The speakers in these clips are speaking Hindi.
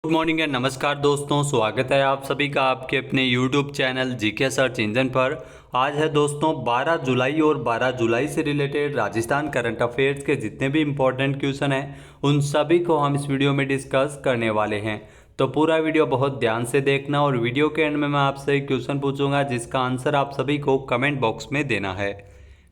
गुड मॉर्निंग एंड नमस्कार दोस्तों, स्वागत है आप सभी का आपके अपने YouTube channel GK search engine पर। आज है दोस्तों 12 जुलाई और 12 जुलाई से रिलेटेड राजस्थान करंट अफेयर्स के जितने भी इम्पोर्टेंट क्वेश्चन हैं उन सभी को हम इस वीडियो में डिस्कस करने वाले हैं। तो पूरा वीडियो बहुत ध्यान से देखना और वीडियो के एंड में मैं आपसे एक क्वेश्चन पूछूंगा जिसका आंसर आप सभी को कमेंट बॉक्स में देना है।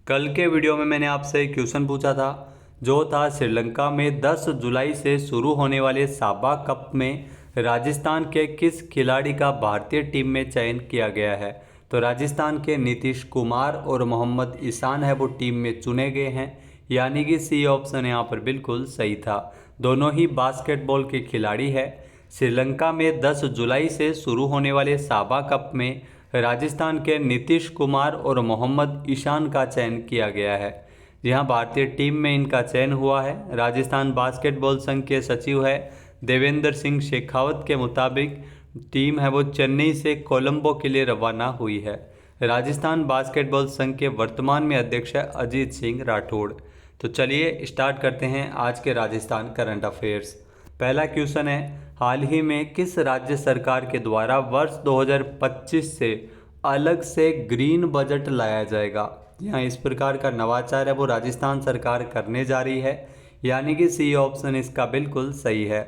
कल के वीडियो में मैंने आपसे एक क्वेश्चन पूछा था जो था श्रीलंका में 10 जुलाई से शुरू होने वाले साबा कप में राजस्थान के किस खिलाड़ी का भारतीय टीम में चयन किया गया है। तो राजस्थान के नीतीश कुमार और मोहम्मद ईशान है वो टीम में चुने गए हैं, यानी कि सी ऑप्शन यहाँ पर बिल्कुल सही था। दोनों ही बास्केटबॉल के खिलाड़ी है। श्रीलंका में 10 जुलाई से शुरू होने वाले साबा कप में राजस्थान के नीतीश कुमार और मोहम्मद ईशान का चयन किया गया है। जी हाँ, भारतीय टीम में इनका चयन हुआ है। राजस्थान बास्केटबॉल संघ के सचिव है देवेंद्र सिंह शेखावत के मुताबिक टीम है वो चेन्नई से कोलंबो के लिए रवाना हुई है। राजस्थान बास्केटबॉल संघ के वर्तमान में अध्यक्ष है अजीत सिंह राठौड़। तो चलिए स्टार्ट करते हैं आज के राजस्थान करंट अफेयर्स। पहला क्वेश्चन है, हाल ही में किस राज्य सरकार के द्वारा वर्ष 2025 से अलग से ग्रीन बजट लाया जाएगा। यहाँ इस प्रकार का नवाचार है वो राजस्थान सरकार करने जा रही है, यानी कि सी ऑप्शन इसका बिल्कुल सही है।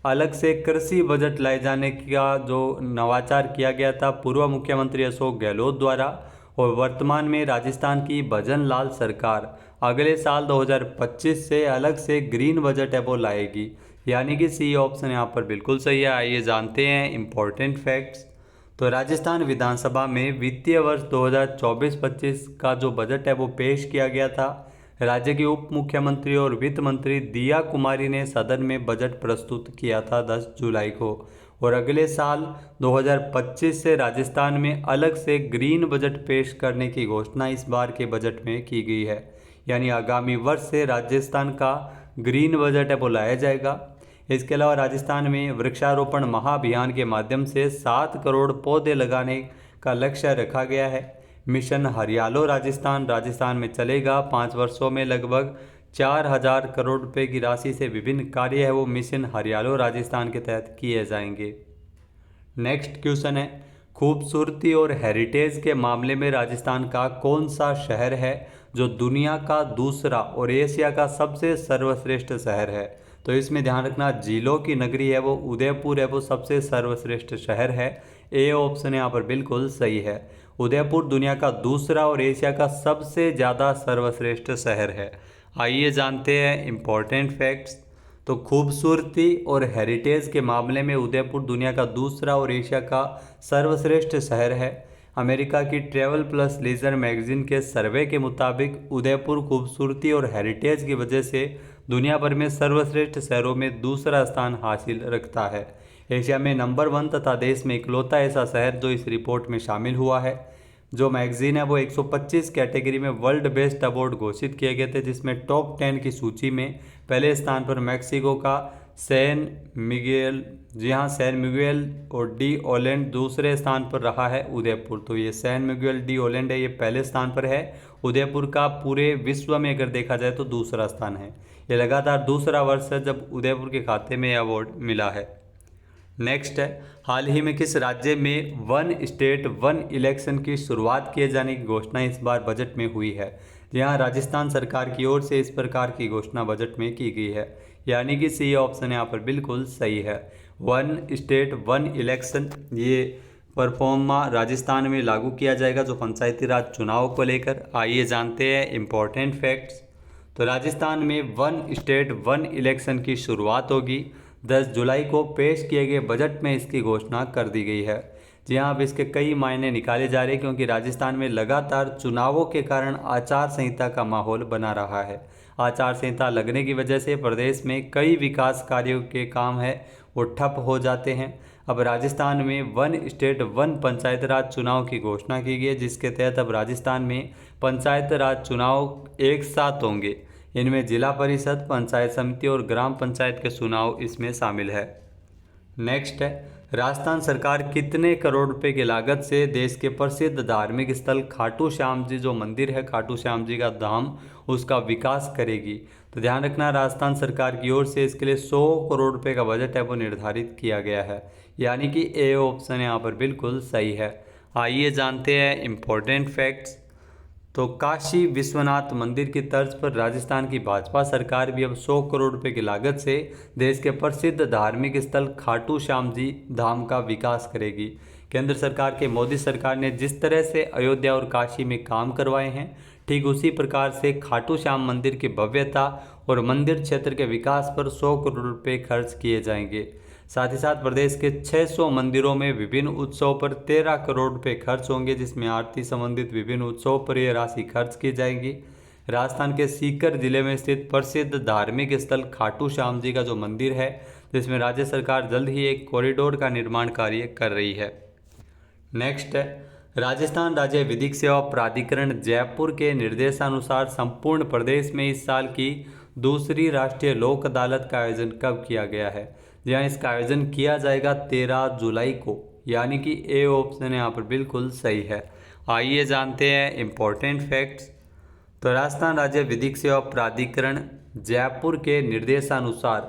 अलग से कृषि बजट लाए जाने का जो नवाचार किया गया था पूर्व मुख्यमंत्री अशोक गहलोत द्वारा, और वर्तमान में राजस्थान की भजन लाल सरकार अगले साल 2025 से अलग से ग्रीन बजट है वो लाएगी, यानी कि सी ऑप्शन यहाँ पर बिल्कुल सही है। आइए जानते हैं इम्पोर्टेंट फैक्ट्स। तो राजस्थान विधानसभा में वित्तीय वर्ष 2024-25 का जो बजट है वो पेश किया गया था। राज्य की उप मुख्यमंत्री और वित्त मंत्री दिया कुमारी ने सदन में बजट प्रस्तुत किया था 10 जुलाई को, और अगले साल 2025 से राजस्थान में अलग से ग्रीन बजट पेश करने की घोषणा इस बार के बजट में की गई है, यानी आगामी वर्ष से राजस्थान का ग्रीन बजट है वो लाया जाएगा। इसके अलावा राजस्थान में वृक्षारोपण महाअभियान के माध्यम से 7 करोड़ पौधे लगाने का लक्ष्य रखा गया है। मिशन हरियालो राजस्थान में चलेगा। 5 वर्षों में लगभग 4000 करोड़ रुपए की राशि से विभिन्न कार्य है वो मिशन हरियालो राजस्थान के तहत किए जाएंगे। नेक्स्ट क्वेश्चन है, खूबसूरती और हेरिटेज के मामले में राजस्थान का कौन सा शहर है जो दुनिया का दूसरा और एशिया का सबसे सर्वश्रेष्ठ शहर है। तो इसमें ध्यान रखना, झीलों की नगरी है वो उदयपुर है वो सबसे सर्वश्रेष्ठ शहर है। ए ऑप्शन यहाँ पर बिल्कुल सही है। उदयपुर दुनिया का दूसरा और एशिया का सबसे ज़्यादा सर्वश्रेष्ठ शहर है। आइए जानते हैं इम्पोर्टेंट फैक्ट्स। तो खूबसूरती और हेरिटेज के मामले में उदयपुर दुनिया का दूसरा और एशिया का सर्वश्रेष्ठ शहर है। अमेरिका की ट्रैवल प्लस लीजर मैगजीन के सर्वे के मुताबिक उदयपुर खूबसूरती और हेरिटेज की वजह से दुनिया भर में सर्वश्रेष्ठ शहरों में दूसरा स्थान हासिल रखता है। एशिया में नंबर 1 तथा देश में इकलौता ऐसा शहर जो इस रिपोर्ट में शामिल हुआ है। जो मैगजीन है वो 125 कैटेगरी में वर्ल्ड बेस्ट अवार्ड घोषित किए गए थे, जिसमें टॉप 10 की सूची में पहले स्थान पर मैक्सिको का सैन मिगुएल, जी हाँ सैन मिगुएल और डी ओलेंड, दूसरे स्थान पर रहा है उदयपुर। तो ये सैन मिगुएल डी ओलेंड है, ये पहले स्थान पर है। उदयपुर का पूरे विश्व में अगर देखा जाए तो दूसरा स्थान है। ये लगातार दूसरा वर्ष है जब उदयपुर के खाते में अवार्ड मिला है। नेक्स्ट है, हाल ही में किस राज्य में वन स्टेट वन इलेक्शन की शुरुआत किए जाने की घोषणा इस बार बजट में हुई है। यहाँ राजस्थान सरकार की ओर से इस प्रकार की घोषणा बजट में की गई है, यानी कि सी ऑप्शन यहाँ पर बिल्कुल सही है। वन स्टेट वन इलेक्शन ये परफॉर्मा राजस्थान में लागू किया जाएगा जो पंचायती राज चुनाव को लेकर। आइए जानते हैं इम्पोर्टेंट फैक्ट्स। तो राजस्थान में वन स्टेट वन इलेक्शन की शुरुआत होगी। 10 जुलाई को पेश किए गए बजट में इसकी घोषणा कर दी गई है। जी हाँ, अब इसके कई मायने निकाले जा रहे हैं क्योंकि राजस्थान में लगातार चुनावों के कारण आचार संहिता का माहौल बना रहा है। आचार संहिता लगने की वजह से प्रदेश में कई विकास कार्यों के काम है वो ठप हो जाते हैं। अब राजस्थान में वन स्टेट वन पंचायत राज चुनाव की घोषणा की गई है, जिसके तहत अब राजस्थान में पंचायत राज चुनाव एक साथ होंगे। इनमें जिला परिषद, पंचायत समिति और ग्राम पंचायत के चुनाव इसमें शामिल है। नेक्स्ट है, राजस्थान सरकार कितने करोड़ रुपए की लागत से देश के प्रसिद्ध धार्मिक स्थल खाटू श्याम जी जो मंदिर है, खाटू श्याम जी का धाम, उसका विकास करेगी? तो ध्यान रखना, राजस्थान सरकार की ओर से इसके लिए 100 करोड़ रुपए का बजट है वो निर्धारित किया गया है, यानी कि ए ऑप्शन यहाँ पर बिल्कुल सही है। आइए जानते हैं इम्पोर्टेंट फैक्ट्स। तो काशी विश्वनाथ मंदिर की तर्ज पर राजस्थान की भाजपा सरकार भी अब 100 करोड़ रुपए की लागत से देश के प्रसिद्ध धार्मिक स्थल खाटू श्याम जी धाम का विकास करेगी। केंद्र सरकार के मोदी सरकार ने जिस तरह से अयोध्या और काशी में काम करवाए हैं, ठीक उसी प्रकार से खाटू श्याम मंदिर की भव्यता और मंदिर क्षेत्र के विकास पर 100 करोड़ रुपए खर्च किए जाएंगे। साथ ही साथ प्रदेश के 600 मंदिरों में विभिन्न उत्सवों पर 13 करोड़ रुपए खर्च होंगे, जिसमें आरती संबंधित विभिन्न उत्सवों पर यह राशि खर्च की जाएगी। राजस्थान के सीकर जिले में स्थित प्रसिद्ध धार्मिक स्थल खाटू श्याम जी का जो मंदिर है, जिसमें राज्य सरकार जल्द ही एक कॉरिडोर का निर्माण कार्य कर रही है। नेक्स्ट है, राजस्थान राज्य विधिक सेवा प्राधिकरण जयपुर के निर्देशानुसार संपूर्ण प्रदेश में इस साल की दूसरी राष्ट्रीय लोक अदालत का आयोजन कब किया गया है? जहाँ इसका आयोजन किया जाएगा 13 जुलाई को, यानी कि ए ऑप्शन यहाँ पर बिल्कुल सही है। आइए जानते हैं इम्पोर्टेंट फैक्ट्स। तो राजस्थान राज्य विधिक सेवा प्राधिकरण जयपुर के निर्देशानुसार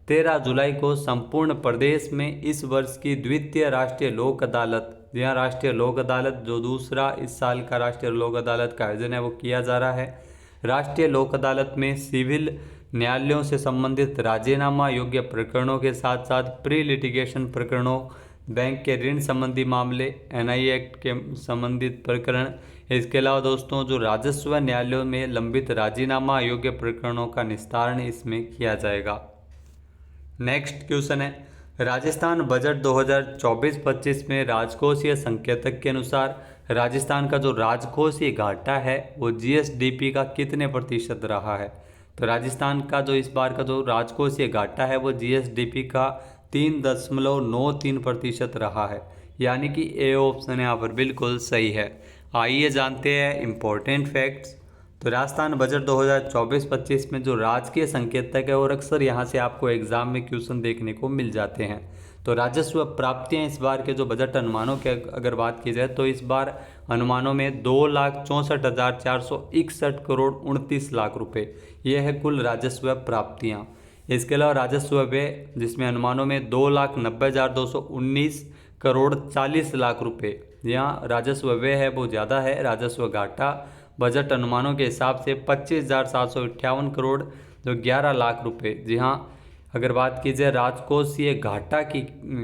13 जुलाई को संपूर्ण प्रदेश में इस वर्ष की द्वितीय राष्ट्रीय लोक अदालत, जहाँ राष्ट्रीय लोक अदालत जो दूसरा इस साल का राष्ट्रीय लोक अदालत का आयोजन है वो किया जा रहा है। राष्ट्रीय लोक अदालत में सिविल न्यायालयों से संबंधित राजीनामा योग्य प्रकरणों के साथ साथ प्री लिटिगेशन प्रकरणों, बैंक के ऋण संबंधी मामले, एनआई एक्ट के संबंधित प्रकरण, इसके अलावा दोस्तों जो राजस्व न्यायालयों में लंबित राजीनामा योग्य प्रकरणों का निस्तारण इसमें किया जाएगा। नेक्स्ट क्वेश्चन है, राजस्थान बजट 2024-25 में राजकोषीय संकेतक के अनुसार राजस्थान का जो राजकोषीय घाटा है वो जीएसडीपी का कितने प्रतिशत रहा है? तो राजस्थान का जो इस बार का जो राजकोषीय घाटा है वो जीएसडीपी का 3.93% रहा है, यानी कि ए ऑप्शन यहाँ पर बिल्कुल सही है। आइए जानते हैं इम्पोर्टेंट फैक्ट्स। तो राजस्थान बजट 2024-25 में जो राजकीय संकेतक है और अक्सर यहाँ से आपको एग्जाम में क्वेश्चन देखने को मिल जाते हैं। तो राजस्व प्राप्तियाँ इस बार के जो बजट अनुमानों की अगर बात की जाए तो इस बार अनुमानों में 2,64,461 करोड़ 29 लाख रुपए, ये है कुल राजस्व प्राप्तियाँ। इसके अलावा राजस्व व्यय जिसमें अनुमानों में 2,90,219 करोड़ 40 लाख रुपए, यहाँ राजस्व व्यय है वो ज़्यादा है। राजस्व घाटा बजट अनुमानों के हिसाब से 25,758 करोड़ जो 11 लाख रुपए। जी हाँ, अगर बात की जाए राजकोषीय घाटा की,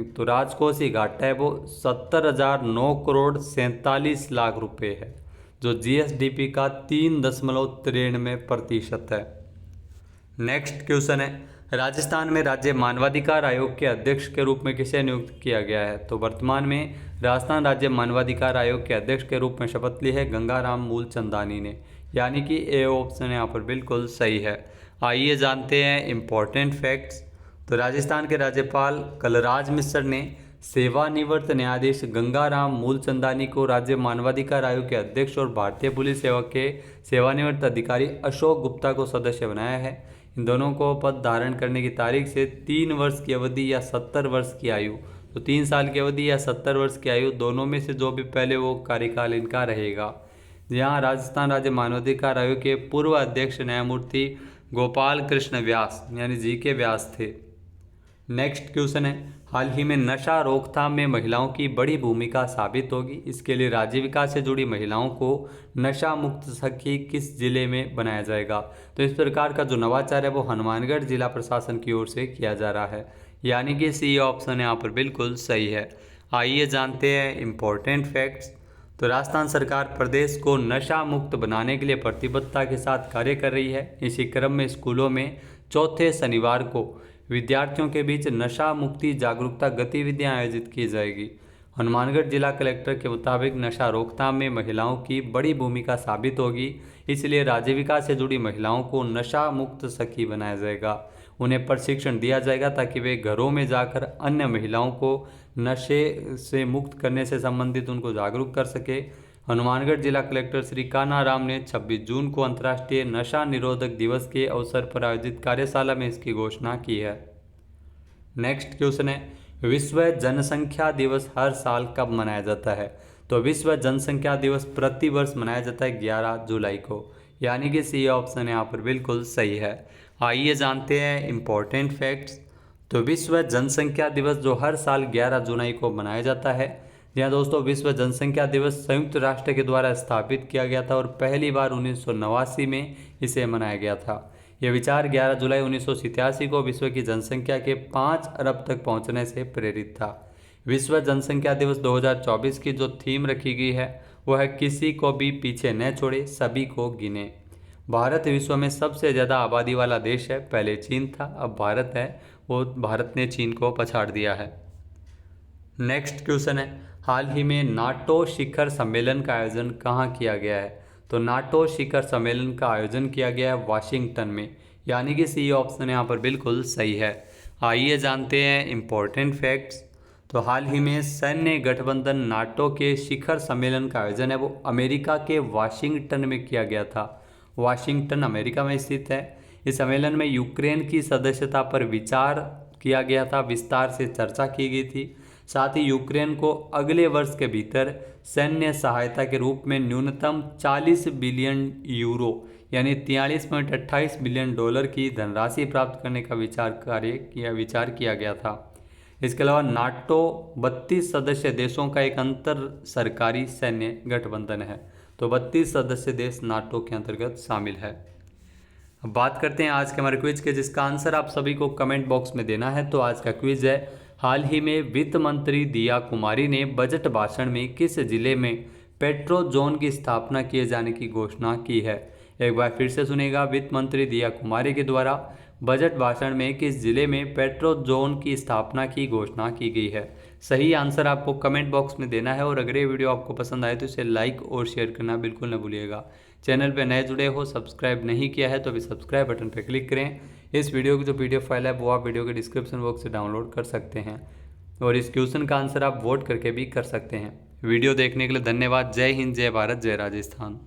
तो राजकोषीय घाटा है वो 70,009 करोड़ 47 लाख रुपए है, जो जीएसडीपी का 3.93% है। नेक्स्ट क्वेश्चन है, राजस्थान में राज्य मानवाधिकार आयोग के अध्यक्ष के रूप में किसे नियुक्त किया गया है? तो वर्तमान में राजस्थान राज्य मानवाधिकार आयोग के अध्यक्ष के रूप में शपथ ली है गंगाराम मूलचंदानी ने, यानी कि ए ऑप्शन यहाँ पर बिल्कुल सही है। आइए जानते हैं इम्पोर्टेंट फैक्ट्स। तो राजस्थान के राज्यपाल कलराज मिश्र ने सेवानिवृत्त न्यायाधीश गंगाराम मूलचंदानी को राज्य मानवाधिकार आयोग के अध्यक्ष और भारतीय पुलिस सेवा के सेवानिवृत्त अधिकारी अशोक गुप्ता को सदस्य बनाया है। इन दोनों को पद धारण करने की तारीख से 3 वर्ष की अवधि या 70 वर्ष की आयु, तो 3 साल की अवधि या 70 वर्ष की आयु दोनों में से जो भी पहले वो कार्यकाल इनका रहेगा। यहाँ राजस्थान राज्य मानवाधिकार आयोग के पूर्व अध्यक्ष न्यायमूर्ति गोपाल कृष्ण व्यास यानी जी के व्यास थे। नेक्स्ट क्वेश्चन है, हाल ही में नशा रोकथाम में महिलाओं की बड़ी भूमिका साबित होगी, इसके लिए राज्य विकास से जुड़ी महिलाओं को नशा मुक्त सखी किस जिले में बनाया जाएगा? तो इस प्रकार का जो नवाचार है वो हनुमानगढ़ जिला प्रशासन की ओर से किया जा रहा है, यानी कि सी ऑप्शन यहाँ पर बिल्कुल सही है। आइए जानते हैं इम्पोर्टेंट फैक्ट्स। तो राजस्थान सरकार प्रदेश को नशा मुक्त बनाने के लिए प्रतिबद्धता के साथ कार्य कर रही है। इसी क्रम में स्कूलों में चौथे शनिवार को विद्यार्थियों के बीच नशा मुक्ति जागरूकता गतिविधियां आयोजित की जाएगी। हनुमानगढ़ जिला कलेक्टर के मुताबिक नशा रोकथाम में महिलाओं की बड़ी भूमिका साबित होगी, इसलिए राज्य विकास से जुड़ी महिलाओं को नशा मुक्त सखी बनाया जाएगा। उन्हें प्रशिक्षण दिया जाएगा ताकि वे घरों में जाकर अन्य महिलाओं को नशे से मुक्त करने से संबंधित उनको जागरूक कर सके। हनुमानगढ़ जिला कलेक्टर श्री कान्हा राम ने 26 जून को अंतर्राष्ट्रीय नशा निरोधक दिवस के अवसर पर आयोजित कार्यशाला में इसकी घोषणा की है। नेक्स्ट क्वेश्चन है, विश्व जनसंख्या दिवस हर साल कब मनाया जाता है? तो विश्व जनसंख्या दिवस प्रति वर्ष मनाया जाता है 11 जुलाई को, यानी कि सी ऑप्शन यहाँ पर बिल्कुल सही है। आइए जानते हैं इम्पोर्टेंट फैक्ट्स। तो विश्व जनसंख्या दिवस जो हर साल 11 जुलाई को मनाया जाता है। जी हाँ दोस्तों, विश्व जनसंख्या दिवस संयुक्त राष्ट्र के द्वारा स्थापित किया गया था और पहली बार 1989 में इसे मनाया गया था। यह विचार 11 जुलाई 1987 को विश्व की जनसंख्या के 5 अरब तक पहुंचने से प्रेरित था। विश्व जनसंख्या दिवस 2024 की जो थीम रखी गई है वह है किसी को भी पीछे न छोड़े, सभी को गिने। भारत विश्व में सबसे ज़्यादा आबादी वाला देश है। पहले चीन था, अब भारत है। वो भारत ने चीन को पछाड़ दिया है। नेक्स्ट क्वेश्चन है, हाल ही में नाटो शिखर सम्मेलन का आयोजन कहाँ किया गया है? तो नाटो शिखर सम्मेलन का आयोजन किया गया है वाशिंगटन में, यानी कि सी ऑप्शन यहाँ पर बिल्कुल सही है। आइए जानते हैं इम्पोर्टेंट फैक्ट्स। तो हाल ही में सैन्य गठबंधन नाटो के शिखर सम्मेलन का आयोजन है वो अमेरिका के वाशिंगटन में किया गया था। वाशिंगटन अमेरिका में स्थित है। इस सम्मेलन में यूक्रेन की सदस्यता पर विचार किया गया था, विस्तार से चर्चा की गई थी। साथ ही यूक्रेन को अगले वर्ष के भीतर सैन्य सहायता के रूप में न्यूनतम 40 बिलियन यूरो यानी 43.28 बिलियन डॉलर की धनराशि प्राप्त करने का विचार किया गया था। इसके अलावा नाटो 32 सदस्य देशों का एक अंतर सरकारी सैन्य गठबंधन है। तो 32 सदस्य देश नाटो के अंतर्गत शामिल है। अब बात करते हैं आज के हमारे क्विज के, जिसका आंसर आप सभी को कमेंट बॉक्स में देना है। तो आज का क्विज है, हाल ही में वित्त मंत्री दिया कुमारी ने बजट भाषण में किस जिले में पेट्रो जोन की स्थापना किए जाने की घोषणा की है? एक बार फिर से सुनेगा, वित्त मंत्री दिया कुमारी के द्वारा बजट भाषण में किस जिले में पेट्रो जोन की स्थापना की घोषणा की गई है? सही आंसर आपको कमेंट बॉक्स में देना है। और अगर ये वीडियो आपको पसंद आए तो इसे लाइक और शेयर करना बिल्कुल न भूलिएगा। चैनल पर नए जुड़े हो, सब्सक्राइब नहीं किया है तो अभी सब्सक्राइब बटन पर क्लिक करें। इस वीडियो की जो PDF फाइल है वो आप वीडियो के डिस्क्रिप्शन बॉक्स से डाउनलोड कर सकते हैं और इस क्वेश्चन का आंसर आप वोट करके भी कर सकते हैं। वीडियो देखने के लिए धन्यवाद। जय हिंद, जय भारत, जय राजस्थान।